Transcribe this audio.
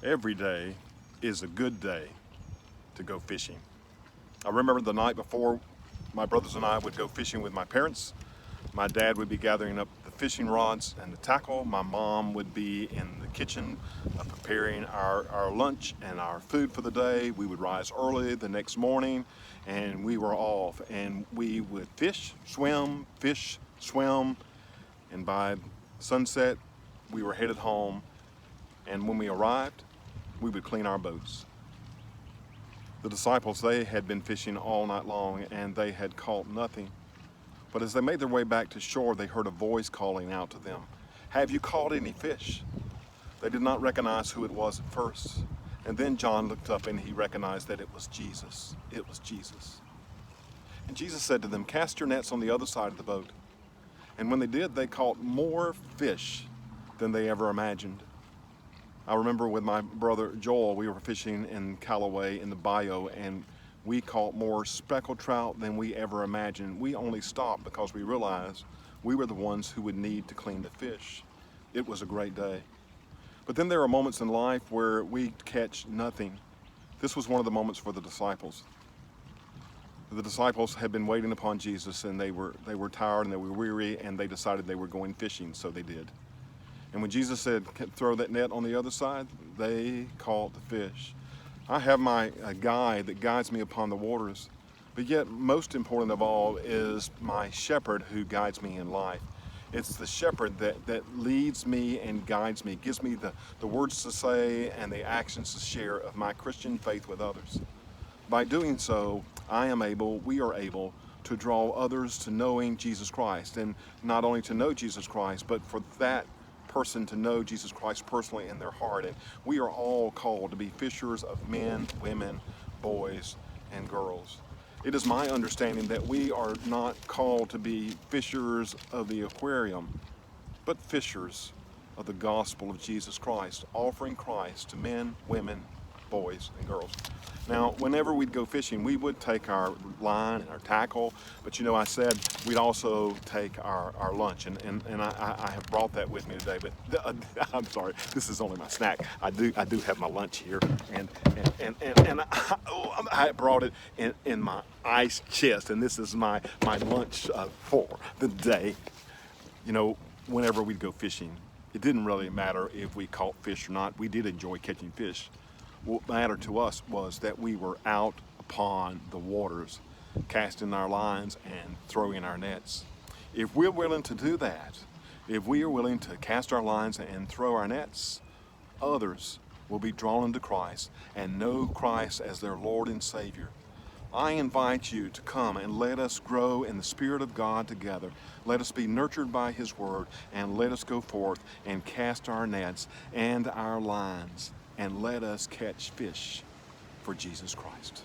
Every day is a good day to go fishing. I remember the night before my brothers and I would go fishing with my parents. My dad would be gathering up the fishing rods and the tackle. My mom would be in the kitchen preparing our lunch and our food for the day. We would rise early the next morning and we were off, and we would fish, swim, and by sunset we were headed home, and when we arrived we would clean our boats. The disciples, they had been fishing all night long and they had caught nothing. But as they made their way back to shore, they heard a voice calling out to them, "Have you caught any fish?" They did not recognize who it was at first. And then John looked up and he recognized that it was Jesus. It was Jesus. And Jesus said to them, "Cast your nets on the other side of the boat." And when they did, they caught more fish than they ever imagined. I remember with my brother Joel, we were fishing in Callaway in the bayou, and we caught more speckled trout than we ever imagined. We only stopped because we realized we were the ones who would need to clean the fish. It was a great day. But then there are moments in life where we catch nothing. This was one of the moments for the disciples. The disciples had been waiting upon Jesus, and they were tired and they were weary, and they decided they were going fishing, so they did. And when Jesus said, "Throw that net on the other side," they caught the fish. I have my guide that guides me upon the waters, but yet most important of all is my shepherd who guides me in life. It's the shepherd that leads me and guides me, gives me the words to say and the actions to share of my Christian faith with others. By doing so, we are able to draw others to knowing Jesus Christ, and not only to know Jesus Christ, but for that person to know Jesus Christ personally in their heart. And we are all called to be fishers of men, women, boys, and girls. It is my understanding that we are not called to be fishers of the aquarium, but fishers of the gospel of Jesus Christ, offering Christ to men, women, boys, and girls. Now, whenever we'd go fishing, we would take our line and our tackle, but I said we'd also take our lunch, and I have brought that with me today, but I'm sorry, this is only my snack. I do have my lunch here, and I brought it in my ice chest, and this is my lunch for the day. Whenever we'd go fishing, it didn't really matter if we caught fish or not. We did enjoy catching fish. What mattered to us was that we were out upon the waters, casting our lines and throwing our nets. If we're willing to do that, if we are willing to cast our lines and throw our nets, others will be drawn into Christ and know Christ as their Lord and Savior. I invite you to come and let us grow in the Spirit of God together. Let us be nurtured by His Word, and let us go forth and cast our nets and our lines, and let us catch fish for Jesus Christ.